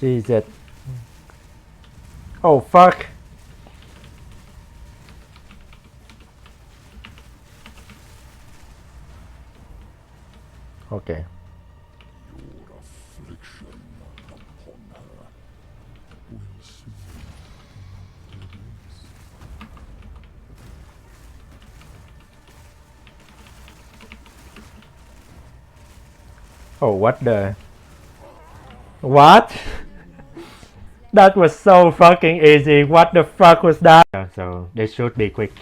GZ. Oh fuck. Okay. Oh, what the? What? That was so fucking easy. What the fuck was that? So this should be quick.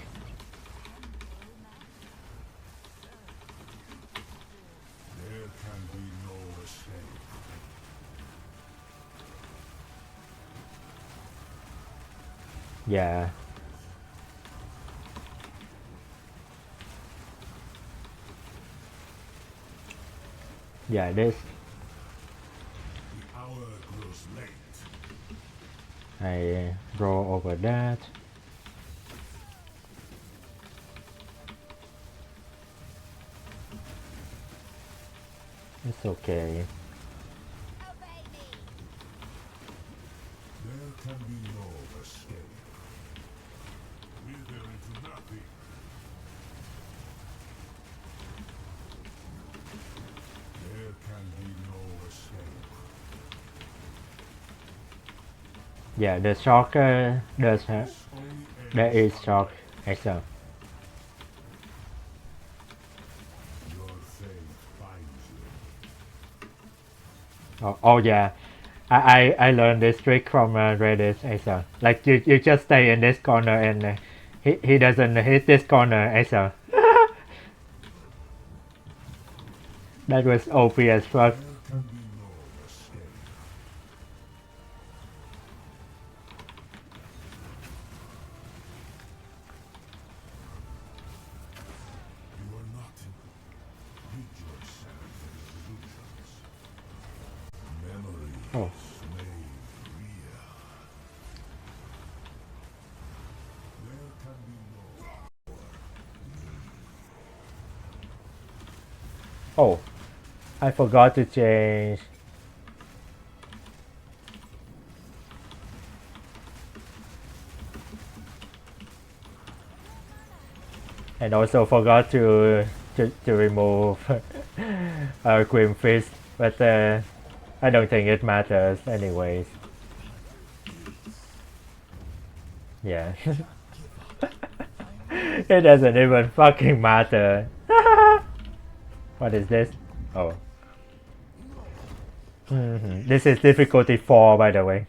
Yeah. Yeah, this. I draw over that. It's okay. There can be no escape. Wither into nothing. There can be no escape. Yeah, the shock does have. There is shock itself. Your fate finds you. Oh yeah. I learned this trick from Reddit itself. Like you just stay in this corner and he doesn't hit this corner itself. That was OP as fuck. There can be no escape. You are not rid yourself of illusions. Memories Oh. made real. There can be no Oh, I forgot to change. And also forgot to remove Grim Fist, but I don't think it matters anyways. Yeah. It doesn't even fucking matter. What is this? Oh. This is difficulty 4, by the way.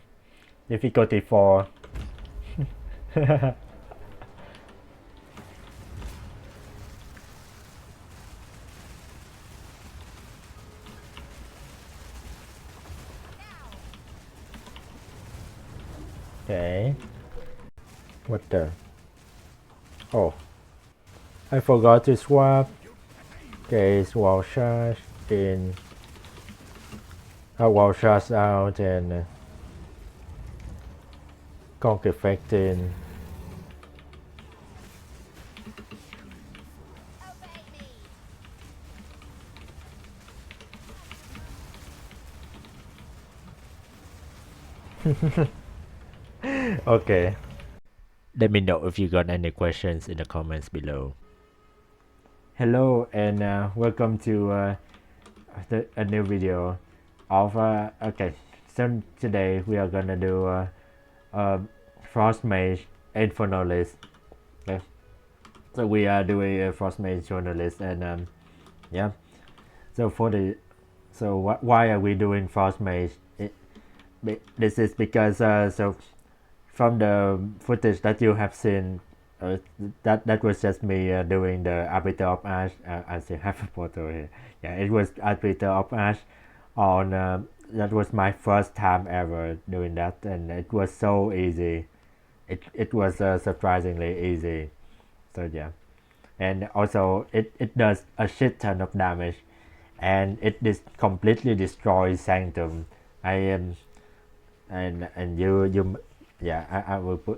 Difficulty 4. Okay. What the? Oh. I forgot to swap. Okay, wall charge in. Wall charge out and conk effect in. Okay. Let me know if you got any questions in the comments below. Hello and welcome to a new video of okay. So today we are gonna do Frost Mage Infernalist. Okay. So we are doing a Frost Mage Journalist and yeah. So why are we doing Frost Mage? This is because so from the footage that you have seen, that was just me doing the Arbiter of Ash. I still have a photo here. Yeah, it was Arbiter of Ash. On that was my first time ever doing that, and it was so easy. It was surprisingly easy. So yeah, and also it does a shit ton of damage, and it completely destroys Sanctum. I am. And you yeah,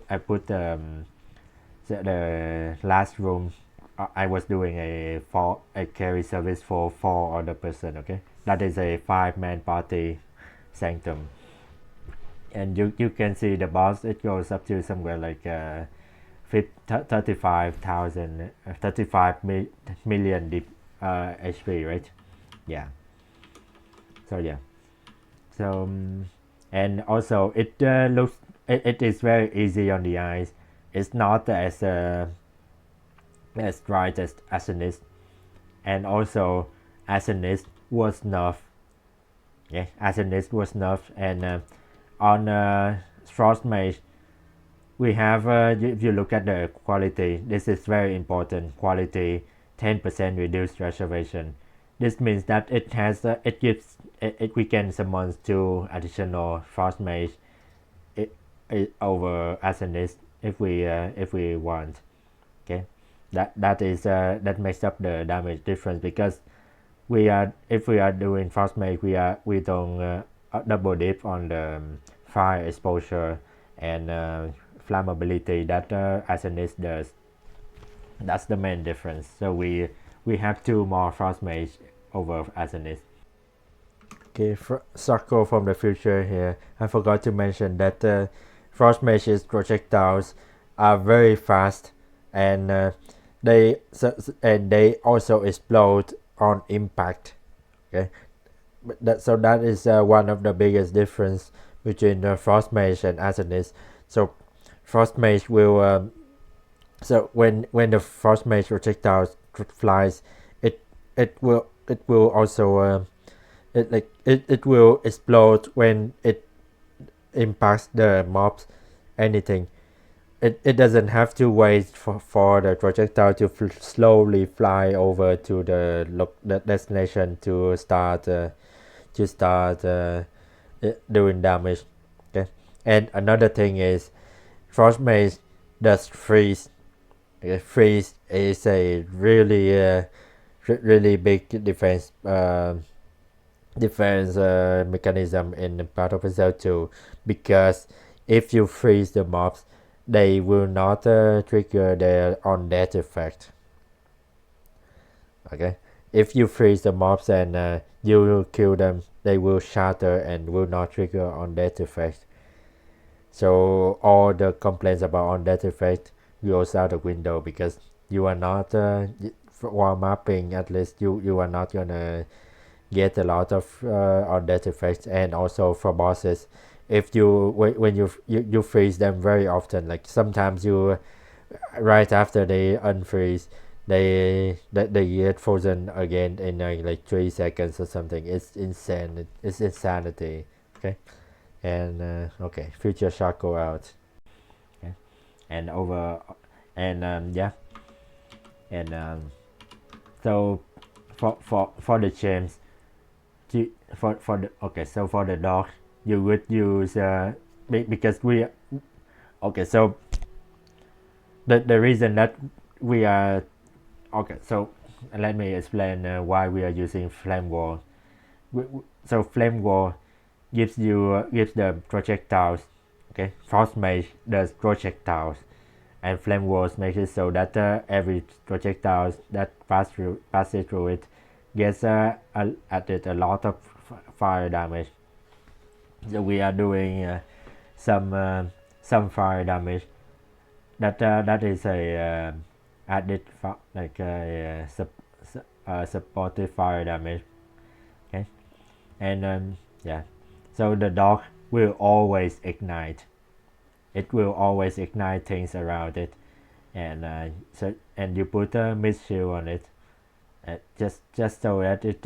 I put the last room. I was doing a carry service for 4 other person. Okay, that is a 5-man party Sanctum. and you can see the boss, it goes up to somewhere like 35,000 million HP, right? Yeah. So yeah. So and also it looks, it is very easy on the eyes. It's not as bright as Arsonist, and also Arsonist was nerfed. Yeah, Arsonist was nerfed, and on Frost Mage we have, if you look at the quality, this is very important. Quality 10% reduced reservation. This means that it has it gives we can summon 2 additional Frost Mage over Arsonist if we want. Okay, that is that makes up the damage difference, because if we are doing Frost Mage, we don't double dip on the fire exposure and flammability that Arsonist does. That's the main difference. So we have 2 more Frost Mage over Arsonist. Okay, Sarko from the future here. I forgot to mention that Frost Mage's projectiles are very fast, and they also explode on impact. Okay, so that is one of the biggest difference between Frost Mage and Arsonist. So Frost Mage will so when the Frost Mage projectiles flies, it will also it will explode when it impacts the mobs, anything. It doesn't have to wait for the projectile to slowly fly over to the destination to start doing damage. Okay, and another thing is Frost Mage does freeze. Okay, freeze is a really really big defense mechanism in Battle for Cell 2, because if you freeze the mobs, they will not trigger their undead effect. Okay, if you freeze the mobs and you will kill them, they will shatter and will not trigger undead effect. So all the complaints about undead effect goes out the window, because you are not while mapping, at least you are not gonna get a lot of undead effects. And also for bosses, if when you freeze them very often, like sometimes you right after they unfreeze, they get frozen again in like 3 seconds or something. It's insane. It's insanity. Okay, and okay, future shot go out. Okay, and over, and yeah, and so for the chains, for the okay, so for the dog, you would use because we okay, so the reason that we are okay, so let me explain why we are using flame wall. So flame wall gives the projectiles. Okay, Frost Mage does projectiles, and flame walls makes it so that every projectile that passes through it gets added a lot of fire damage. So we are doing some fire damage. That is a added like a supportive fire damage. Okay, and yeah, so the dog will always ignite. It will always ignite things around it, and so and you put a mid shield on it, just so that it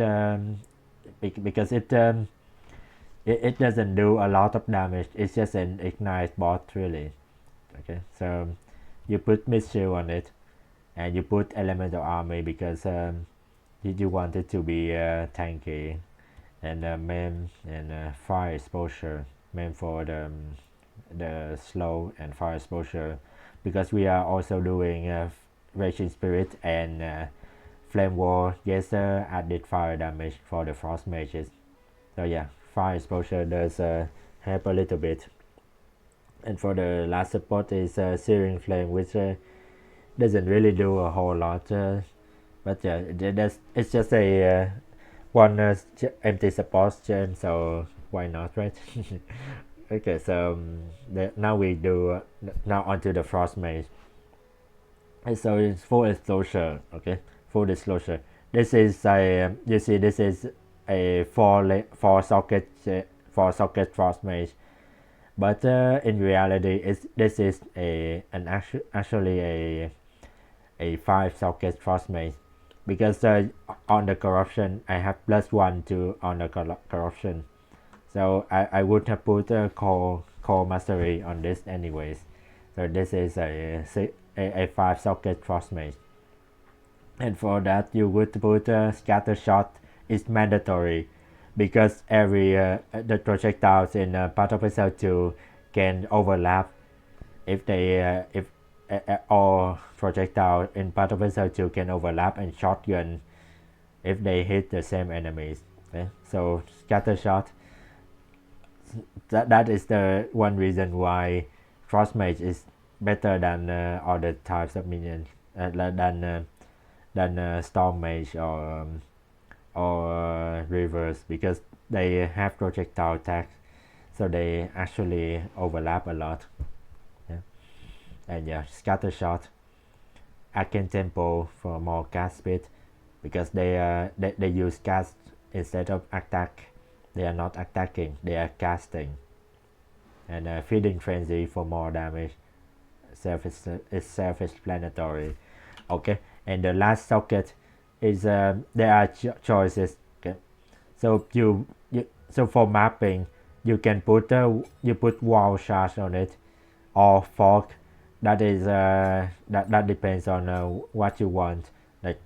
because it doesn't do a lot of damage. It's just an ignite bot, really. Okay, so you put mid shield on it, and you put elemental army because you want it to be tanky, and main and fire exposure, main for the slow and fire exposure, because we are also doing raging spirit, and flame wall gets added fire damage for the frost mages. So yeah, fire exposure does help a little bit. And for the last support is searing flame, which doesn't really do a whole lot, but yeah, it's just a one empty support gem, so why not, right? Okay, so now we do now onto the frost mage. And so it's full disclosure. Okay, full disclosure. This is a you see this is a four socket frost mage, but in reality, this is actually a 5 socket frost mage, because on the corruption I have +1 to on the corruption, so I would have put a core mastery on this anyways. So this is a 5 socket frost mage, and for that you would put a scatter shot is mandatory, because every the projectiles in Path of Exile 2 can overlap if they if all projectile in Path of Exile 2 can overlap and shotgun if they hit the same enemies. Okay? So scatter shot, that is the one reason why Frost Mage is better than other types of minions, than Storm Mage or Reverse, because they have projectile attacks, so they actually overlap a lot. Yeah. And yeah, scatter shot, Arcane Tempo for more cast speed, because they use cast instead of attack. They are not attacking, they are casting. And Feeding Frenzy for more damage. Is self-explanatory. Okay, and the last socket is there are choices. Okay, so so for mapping you can put you put wall charge on it or fog. That is that depends on what you want. Like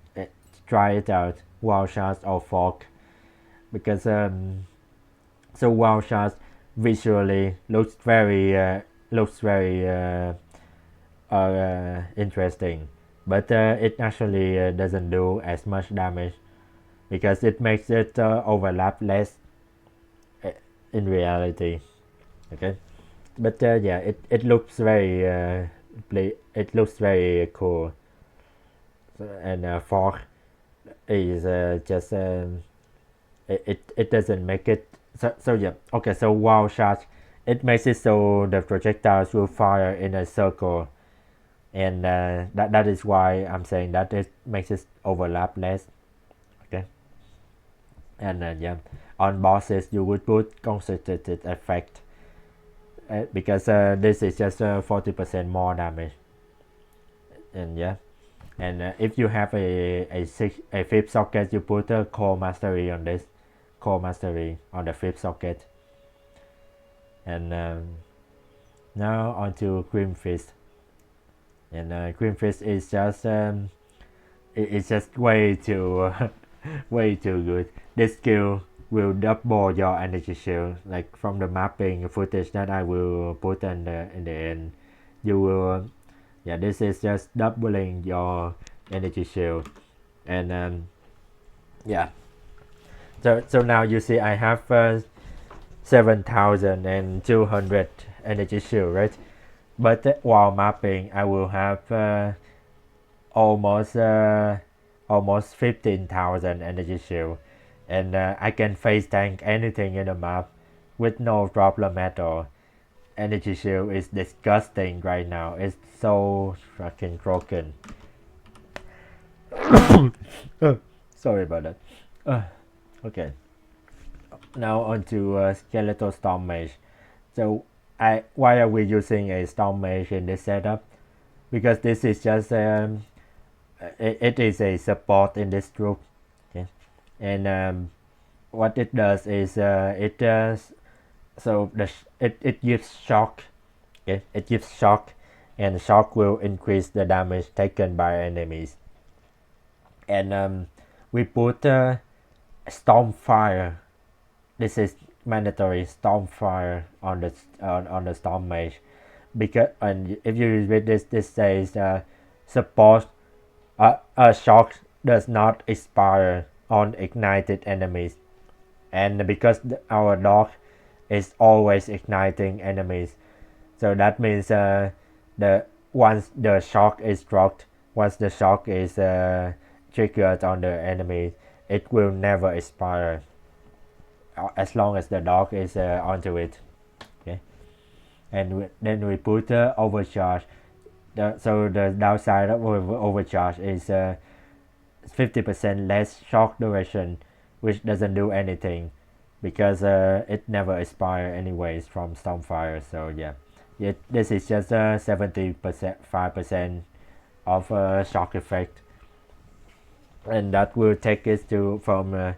try it out, wall charge or fog, because so wall charge visually looks very interesting, but it actually doesn't do as much damage, because it makes it overlap less in reality. Okay, but yeah, it looks very it looks very cool. So, and fog is just it doesn't make it so yeah. Okay, so wall charge, it makes it so the projectiles will fire in a circle, and that is why I'm saying that it makes it overlap less. Okay, and yeah, on bosses you would put concentrated effect, because this is just 40% more damage. And yeah, and if you have a 5th socket, you put a core mastery on this, core mastery on the 5th socket. And now onto Grim Fist. And Grim Fist is just it's just way too way too good. This skill will double your energy shield. Like from the mapping footage that I will put in the end, you will yeah, this is just doubling your energy shield. And yeah, so now you see I have 7,200 energy shield, right? But while mapping I will have almost 15,000 energy shield, and I can face tank anything in the map with no problem at all. Energy shield is disgusting right now. It's so fucking broken. Sorry about that. Okay, now onto Skeletal Storm Mage. So why are we using a Storm Mage in this setup? Because this is just it is a support in this group. Okay, and what it does is it does so it gives shock. Okay, it gives shock, and shock will increase the damage taken by enemies. And we put Stormfire. This is mandatory, Stormfire on the Storm Mage, because and if you read this says support shock does not expire on ignited enemies, and because our dog is always igniting enemies, so that means the once the shock is dropped, once the shock is triggered on the enemy, it will never expire as long as the dog is onto it. Okay, and then we put overcharge. So the downside of overcharge is 50% less shock duration, which doesn't do anything because it never expires anyways from Stormfire. So yeah, this is just 70%, 5% of shock effect, and that will take it to from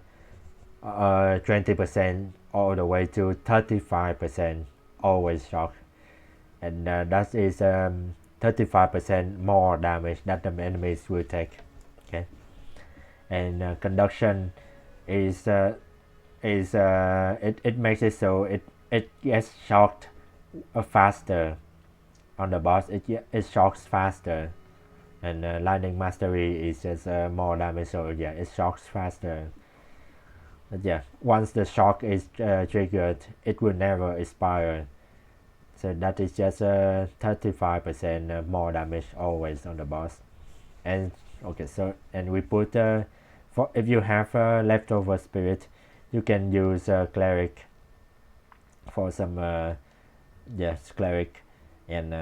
20% all the way to 35% always shock, and that is 35% more damage that the enemies will take. Okay, and conduction is it makes it so it gets shocked faster on the boss. It shocks faster, and lightning mastery is just more damage, so yeah, it shocks faster. But yeah, once the shock is triggered, it will never expire. So that is just 35% more damage always on the boss. And okay, so and we put for if you have leftover spirit, you can use cleric for some yes, cleric, and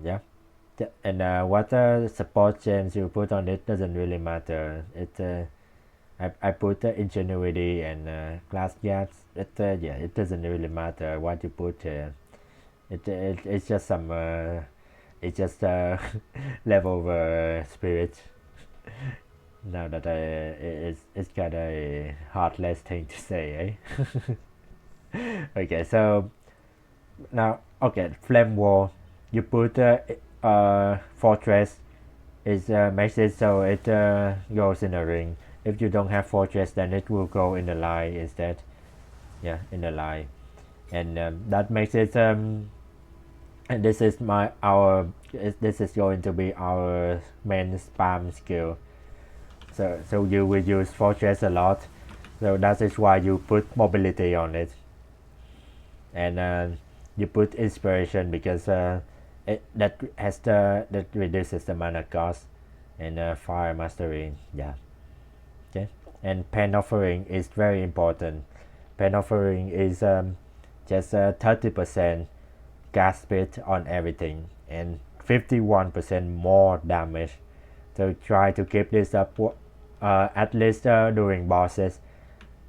yeah, and what support gems you put on it doesn't really matter. I put ingenuity and class gaps. Yeah, it doesn't really matter what you put. It's just some it's just level spirit. Now that it's kind of a heartless thing to say, eh? Okay, so now okay, flame wall. You put fortress. It makes it so it goes in a ring. If you don't have fortress, then it will go in the line instead. Yeah, in the line, and that makes it and this is this is going to be our main spam skill. So you will use fortress a lot. So that is why you put mobility on it, and you put inspiration because that reduces the mana cost, and fire mastery. Yeah. Okay. And pen offering is very important. Pen offering is just 30% gas speed on everything and 51% more damage. So try to keep this up at least during bosses.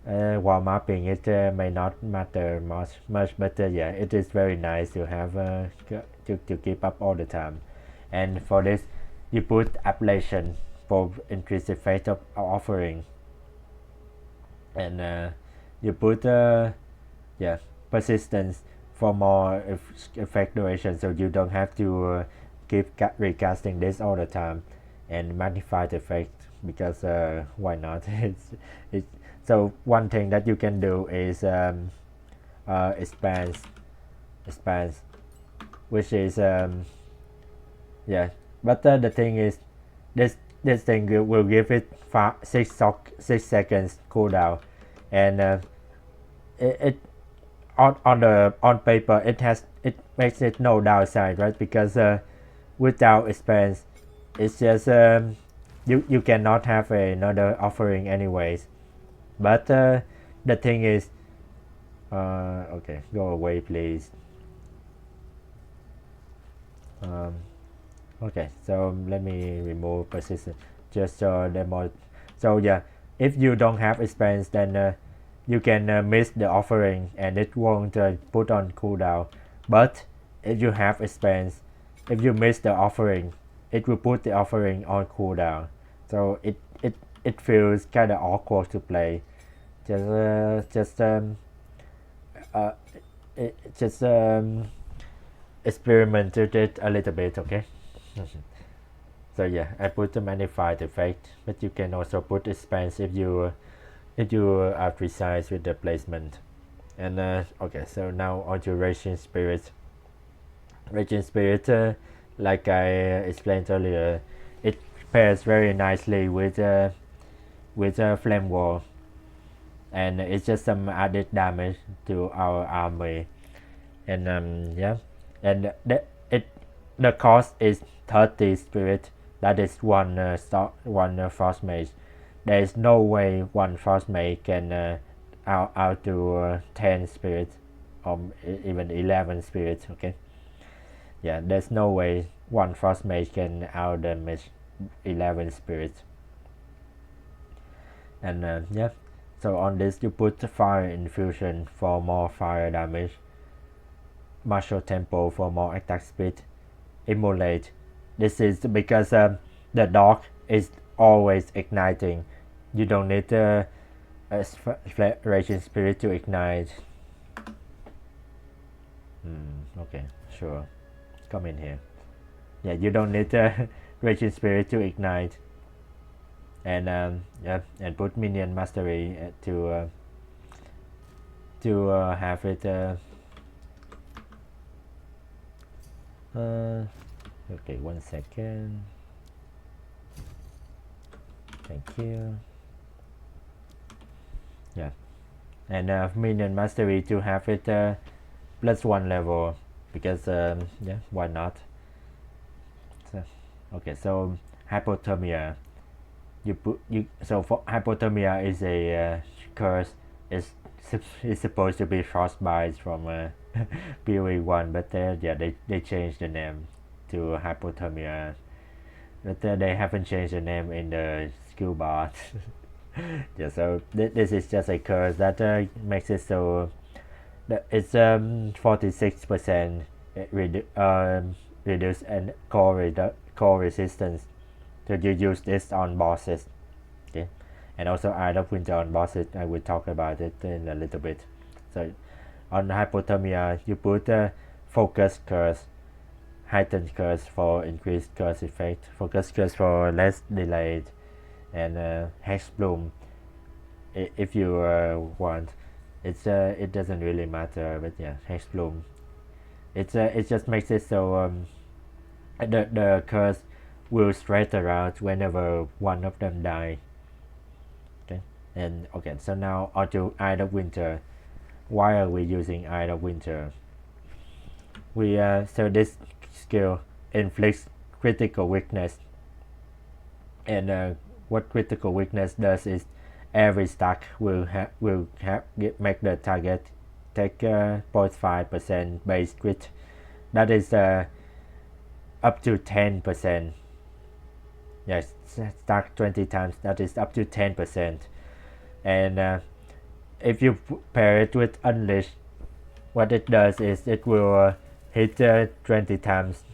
While mapping it may not matter much, but yeah, it is very nice to have to keep up all the time. And for this, you put ablation for increased effect of offering, and you put yeah, persistence for more effect duration, so you don't have to keep recasting this all the time, and magnified effect because why not? it's so one thing that you can do is expands, which is yeah. But the thing is, this thing will give it 6 seconds cooldown, and it on paper it makes it no downside, right? Because without expanse, it's just you cannot have another offering anyways. But the thing is, okay, go away please. Okay, so let me remove persistent just demo. So yeah, if you don't have expense, then you can miss the offering and it won't put on cooldown. But if you have expense, if you miss the offering, it will put the offering on cooldown. So it feels kind of awkward to play. Just experimented it a little bit, okay? So yeah, I put the magnified effect, but you can also put expanse if you are precise with the placement. And okay, so now on to Raging Spirit. Raging Spirit, like I explained earlier, it pairs very nicely with Flame Wall, and it's just some added damage to our army. And yeah, and the cost is 30 spirit. That is one frost mage. There is no way one frost mage can out to 10 spirit even 11 spirits. Okay, yeah, there's no way one frost mage can out damage 11 spirits. And yeah, so on this you put fire infusion for more fire damage, martial tempo for more attack speed, immolate. This is because the dog is always igniting. You don't need a raging spirit to ignite. Okay, sure, come in here. Yeah, you don't need a raging spirit to ignite. And yeah, and put minion mastery to have it okay, 1 second. Thank you. Yeah, and minion mastery to have it +1 level, because yeah, why not? So, okay, so hypothermia. So for hypothermia is a curse. It's supposed to be frostbite from POE1, but yeah, they changed the name to hypothermia, but they haven't changed the name in the skill bar. Yeah, so this is just a curse that makes it so that it's 46% reduce and core resistance. So you use this on bosses, okay, and also Eye of Winter on bosses. I will talk about it in a little bit. So on hypothermia, you put focus curse, heightened curse for increased curse effect, focus curse for less delayed, and hex bloom if you want. It doesn't really matter, but yeah, hex bloom. It just makes it so the curse will spread around whenever one of them die. Okay, and okay, so now onto Eye of Winter. Why are we using Eye of Winter? We so this skill inflicts critical weakness, and what critical weakness does is every stack will make the target take 0.5% base crit. That is up to 10%. Yes, stack 20 times, that is up to 10%. And if you pair it with Unleash, what it does is it will hit 20 times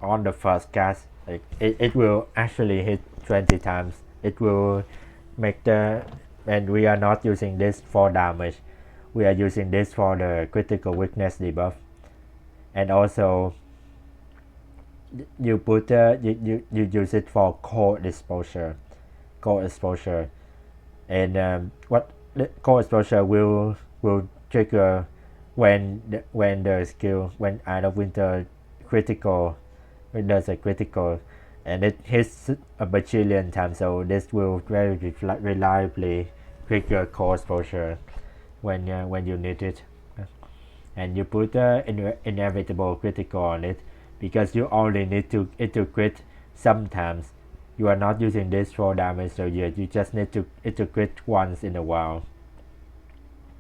on the first cast. Like it will actually hit 20 times. It will make and we are not using this for damage. We are using this for the critical weakness debuff. And also you put you use it for cold exposure, and what the cold exposure will trigger when the skill, when Eye of Winter critical, when there's a critical, and it hits a bajillion times. So this will very reliably trigger cold exposure when you need it, and you put inevitable critical on it, because you only need it to crit sometimes. You are not using this for damage, so you just need it to crit once in a while,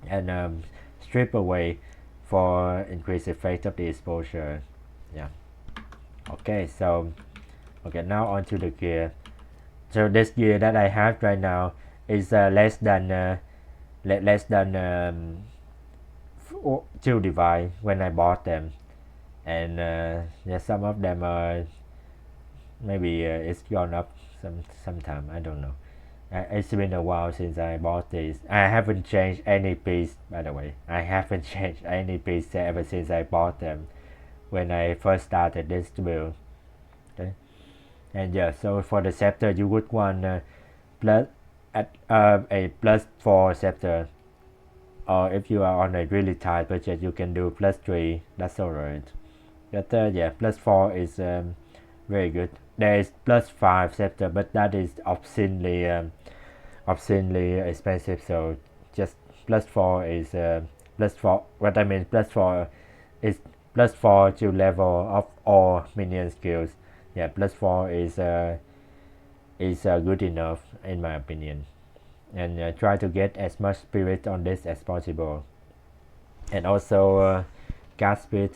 and strip away for increased effect of the exposure. Yeah. Okay, so now onto the gear. So this gear that I have right now is less than 2 divine when I bought them, and yeah, some of them are maybe it's gone up sometime. I don't know. It's been a while since I bought these. I haven't changed any piece, by the way. I haven't changed any piece ever since I bought them when I first started this build. Okay, and yeah, so for the scepter you would want plus at a +4 scepter, or if you are on a really tight budget you can do +3. That's alright. But yeah, +4 is very good. There is +5 scepter, but that is obscenely expensive. So just +4 is +4. What I mean +4 is +4 to level of all minion skills. Yeah, +4 is good enough in my opinion, and try to get as much spirit on this as possible. and also gas speed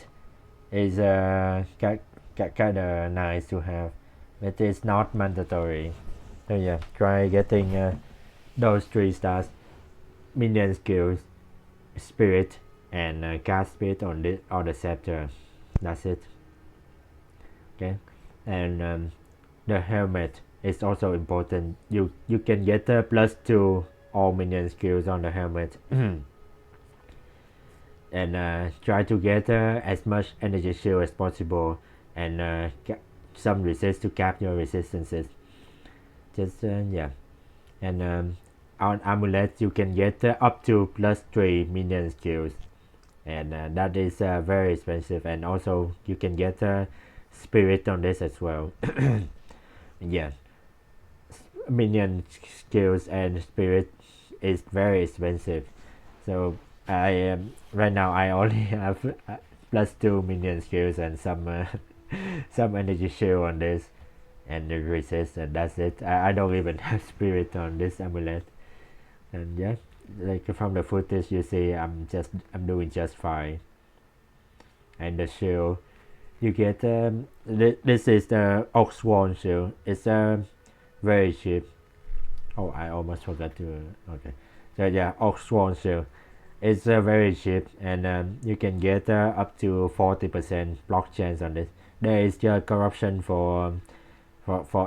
is kind of nice to have, but it's not mandatory. So yeah, try getting those 3 stars: minion skills, spirit, and gas speed on the chapter. That's it. Okay, and the helmet is also important. You can get +2 all minion skills on the helmet. And try to get as much energy shield as possible, and some resist to cap your resistances. Just yeah, and on amulet you can get up to +3 minion skills, and that is very expensive. And also you can get spirit on this as well. Yeah, minion skills and spirit is very expensive. So I right now I only have +2 minion skills and some some energy shield on this, and the resist, and that's it. I don't even have spirit on this amulet. And yeah, like from the footage you see, I'm doing just fine. And the shield you get, this is the Oak Swan shield. It's very cheap. Oh, I almost forgot to. Okay, so yeah, Oak Swan shield. It's very cheap, and you can get up to 40% block chance on this. There is corruption for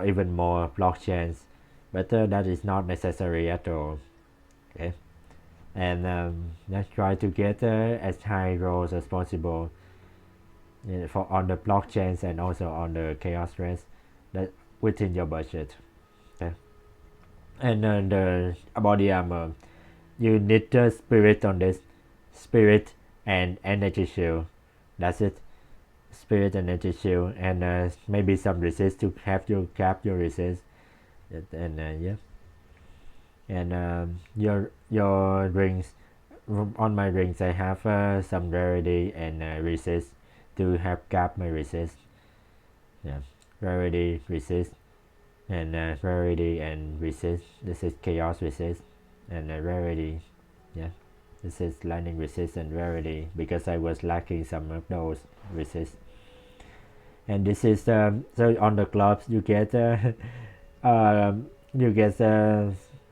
even more block chance, but that is not necessary at all. Okay, and let's try to get as high rolls as possible for on the block chance and also on the chaos rest, that within your budget. Okay, and the body armor, you need the spirit on this, spirit and energy shield. That's it. Spirit and energy shield, and maybe some resist to have you cap your resist. And yeah, and your rings, on my rings I have some rarity and resist to have cap my resist. Yeah, rarity, resist, and rarity and resist. This is chaos resist, and rarity. Yeah, this is lightning resist and rarity, because I was lacking some of those resist. And this is so on the gloves you get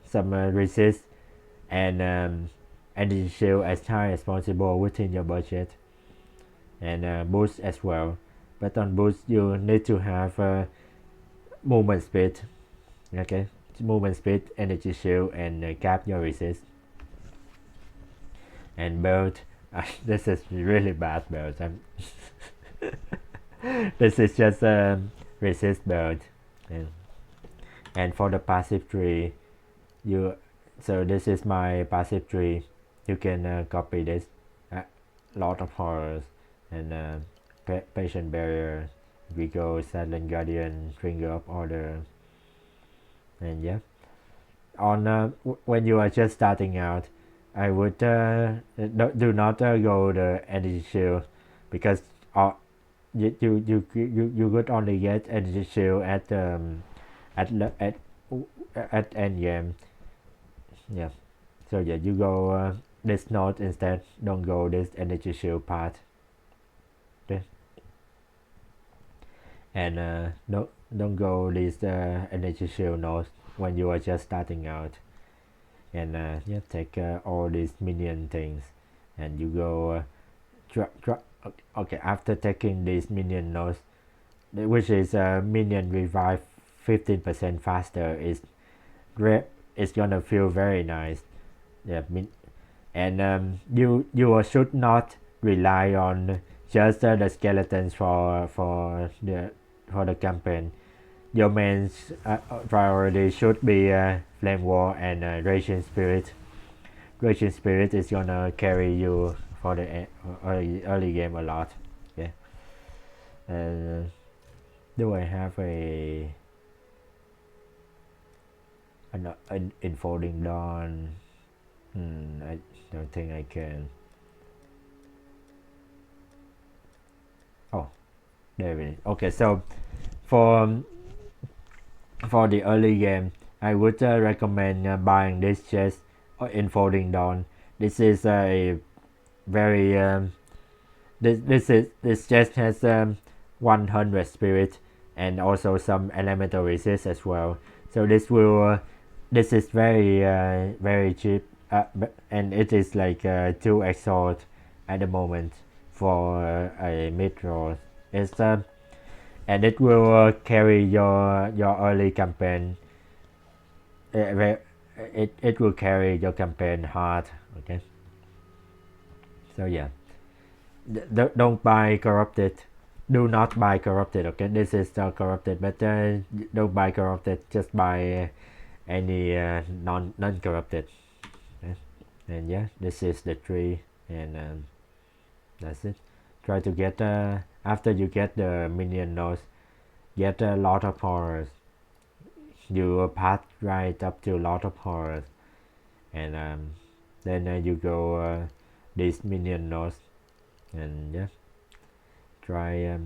some resist and energy shield as high as possible within your budget, and boost as well. But on boost you need to have movement speed. Okay, movement speed, energy shield, and cap your resist. And belt, this is really bad belt. This is just a resist belt. And for the passive tree, so this is my passive tree. You can copy this. Lot of horrors, and patient barrier, Vigo, silent guardian, trigger of order. And yeah, on when you are just starting out, I would do not go the energy shield, because you could only get energy shield at end game. Yeah, so yeah, you go this node instead. Don't go this energy shield part. Okay, and don't go this energy shield node when you are just starting out. And yeah, take all these minion things, and you go okay, after taking these minion nodes, which is minion revive 15% faster, is great. It's gonna feel very nice. Yeah, and you should not rely on just the skeletons for the campaign. Your main priority should be Flame War and Raging Spirit. Raging Spirit is gonna carry you for the early game a lot. Yeah. Do I have an Enfolding Dawn? I don't think I can. Oh, there it is. Okay, so for the early game, I would recommend buying this chest or Enfolding Dawn. This is a very this chest has 100 spirit and also some elemental resist as well. So this is very cheap, and it is like 2 exalt at the moment for a mid roll. It's and it will carry your early campaign. It will carry your campaign hard. Okay. So yeah, don't buy corrupted. Do not buy corrupted. Okay, this is corrupted, but don't buy corrupted. Just buy any non corrupted. Okay? And yeah, this is the tree, and that's it. Try to get after you get the minion nodes, get a lot of horrors. You path right up to a lot of horrors, and then you go these minion nodes, and yeah, try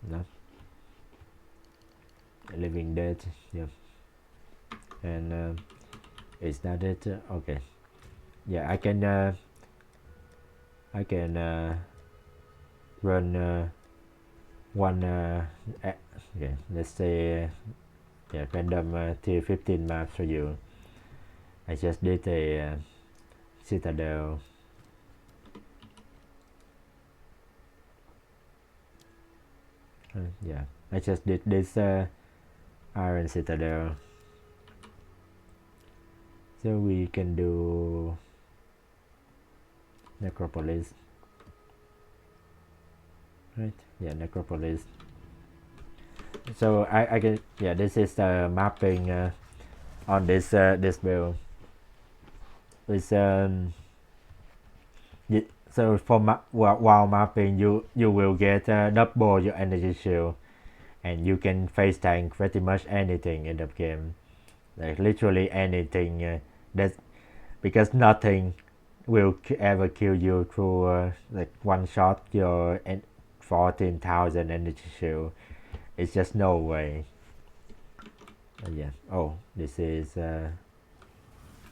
no, living dead. Yeah, and is that it? Okay, yeah, I can run one yeah, let's say yeah, random tier 15 maps for you. I just did a citadel. Yeah, I just did this iron citadel, so we can do necropolis, right? Yeah, necropolis. So I can, yeah, this is the mapping on this this build. It's so for while mapping, you will get double your energy shield, and you can face tank pretty much anything in the game, like literally anything. That's because nothing will ever kill you through like one shot your 14,000 energy shield. It's just no way. Yeah. Oh, this is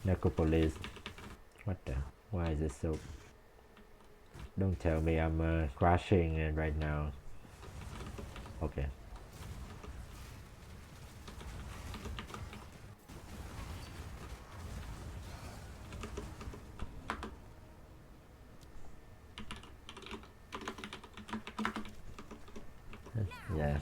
necropolis. What the? Why is it so? Don't tell me I'm crashing right now. Okay. Yeah.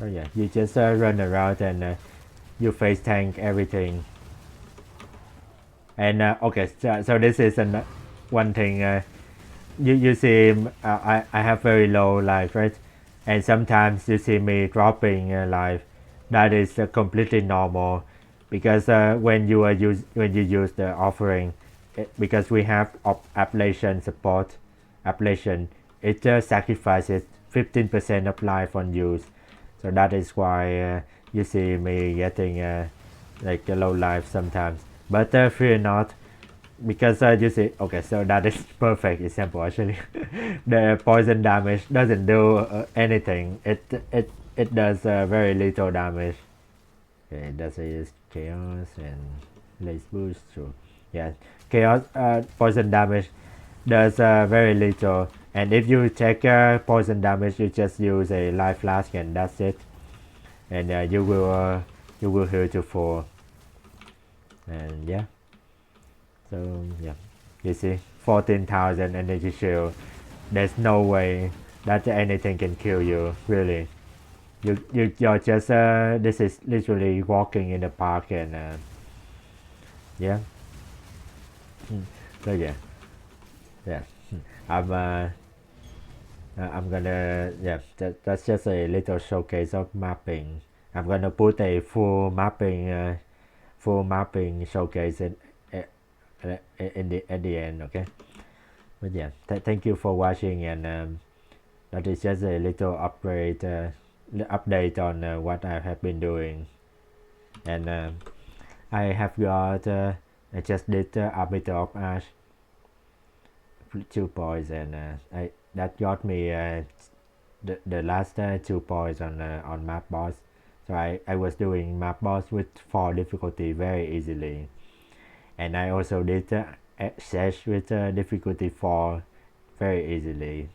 Oh yeah, you just run around and you face tank everything. And okay, so this is one thing. You see, I have very low life, right? And sometimes you see me dropping life. That is completely normal, because when you use the offering, because we have ablation support, ablation, it sacrifices 15% of life on use. So that is why you see me getting like a low life sometimes. But fear not, because you see, okay, so that is perfect example actually. The poison damage doesn't do anything. It does very little damage. Okay, it does use chaos and lace boost. True. Yeah, chaos poison damage does very little. And if you take poison damage, you just use a life flask and that's it. And you will heal to 4. And yeah. So yeah, you see, 14,000 energy shield. There's no way that anything can kill you. Really, you're just this is literally walking in the park, and yeah. So yeah, yeah. I'm gonna, yeah. That's just a little showcase of mapping. I'm gonna put a full mapping showcase in the at the end. Okay. But yeah, thank you for watching, and that is just a little update on what I have been doing. And I have got I just did Arbiter of Ash 2 points, and that got me the last 2 points on map boss. So I was doing map boss with 4 difficulty very easily, and I also did Sash with difficulty 4 very easily.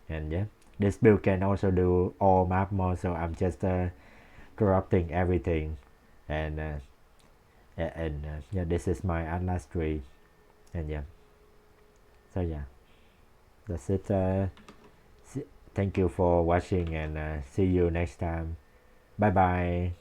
And yeah, this build can also do all map mods, so I'm just corrupting everything. And yeah, this is my Atlas tree. And yeah, so yeah, that's it. Thank you for watching, and see you next time. Bye bye.